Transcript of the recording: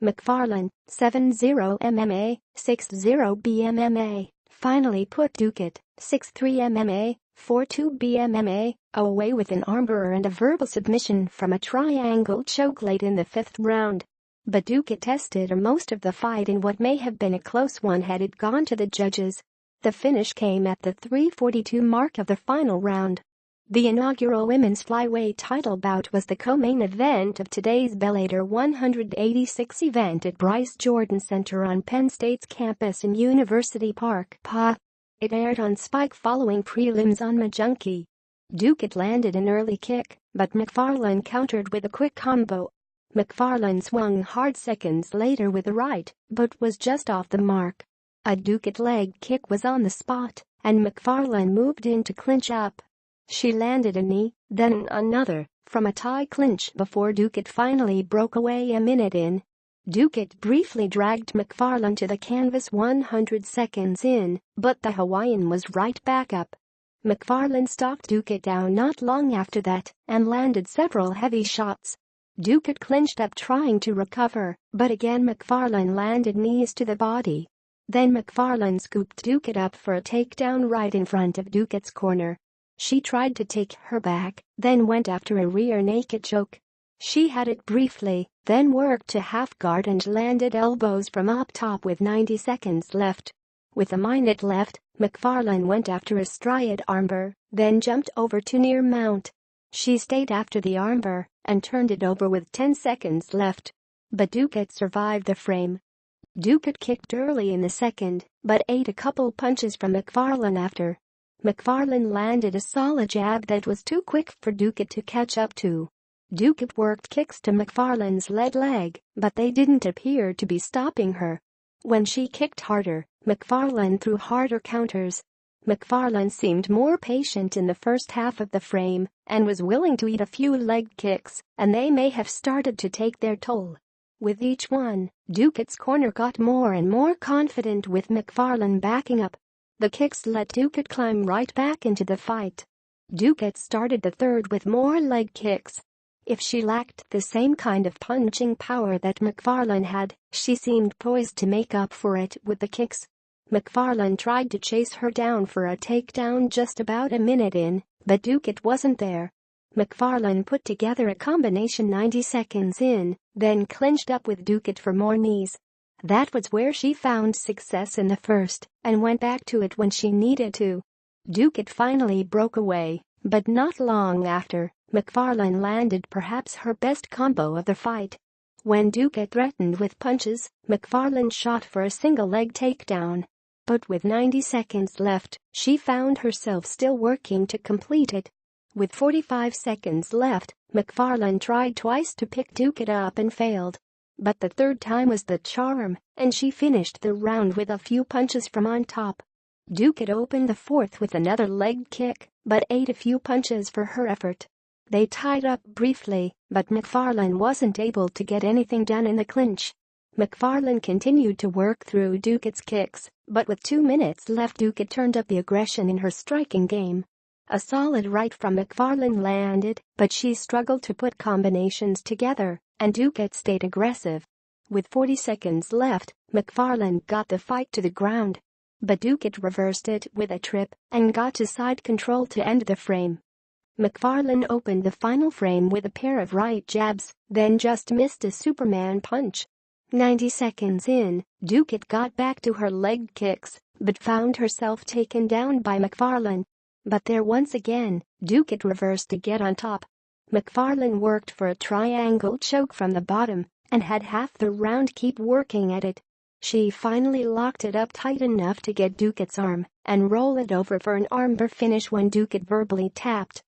Macfarlane, 7-0 MMA, 6-0 BMMA, finally put Ducote, 6-3 MMA, 4-2 BMMA, away with an armbar and a verbal submission from a triangle choke late in the fifth round. But Ducote tested her most of the fight in what may have been a close one had it gone to the judges. The finish came at the 3:42 mark of the final round. The inaugural women's flyweight title bout was the co-main event of today's Bellator 186 event at Bryce Jordan Center on Penn State's campus in University Park, PA. It aired on Spike following prelims on MaJunkie. Ducote landed an early kick, but Macfarlane countered with a quick combo. Macfarlane swung hard seconds later with a right, but was just off the mark. A Ducote leg kick was on the spot, and Macfarlane moved in to clinch up. She landed a knee, then another, from a tie clinch before Ducote finally broke away a minute in. Ducote briefly dragged Macfarlane to the canvas 100 seconds in, but the Hawaiian was right back up. Macfarlane stalked Ducote down not long after that and landed several heavy shots. Ducote clinched up trying to recover, but again Macfarlane landed knees to the body. Then Macfarlane scooped Ducote up for a takedown right in front of Ducote's corner. She tried to take her back, then went after a rear naked choke. She had it briefly, then worked to half guard and landed elbows from up top with 90 seconds left. With a minute left, Macfarlane went after a striate armbar, then jumped over to near mount. She stayed after the armbar and turned it over with 10 seconds left. But Ducote survived the frame. Ducote kicked early in the second, but ate a couple punches from Macfarlane after. Macfarlane landed a solid jab that was too quick for Ducote to catch up to. Ducote worked kicks to Macfarlane's lead leg, but they didn't appear to be stopping her. When she kicked harder, Macfarlane threw harder counters. Macfarlane seemed more patient in the first half of the frame and was willing to eat a few leg kicks, and they may have started to take their toll. With each one, Ducote's corner got more and more confident with Macfarlane backing up. The kicks let Ducote climb right back into the fight. Ducote started the third with more leg kicks. If she lacked the same kind of punching power that Macfarlane had, she seemed poised to make up for it with the kicks. Macfarlane tried to chase her down for a takedown just about a minute in, but Ducote wasn't there. Macfarlane put together a combination 90 seconds in, then clinched up with Ducote for more knees. That was where she found success in the first and went back to it when she needed to. Ducote finally broke away, but not long after, Macfarlane landed perhaps her best combo of the fight. When Ducote threatened with punches, Macfarlane shot for a single leg takedown. But with 90 seconds left, she found herself still working to complete it. With 45 seconds left, Macfarlane tried twice to pick Ducote up and failed. But the third time was the charm, and she finished the round with a few punches from on top. Ducote opened the fourth with another leg kick, but ate a few punches for her effort. They tied up briefly, but Macfarlane wasn't able to get anything done in the clinch. Macfarlane continued to work through Ducote's kicks, but with 2 minutes left Ducote turned up the aggression in her striking game. A solid right from Macfarlane landed, but she struggled to put combinations together, and Ducote stayed aggressive. With 40 seconds left, Macfarlane got the fight to the ground. But Ducote reversed it with a trip and got to side control to end the frame. Macfarlane opened the final frame with a pair of right jabs, then just missed a Superman punch. 90 seconds in, Ducote got back to her leg kicks, but found herself taken down by Macfarlane. But there once again, Ducote reversed to get on top. Macfarlane worked for a triangle choke from the bottom and had half the round keep working at it. She finally locked it up tight enough to get Ducote's arm and roll it over for an armbar finish when Ducote verbally tapped.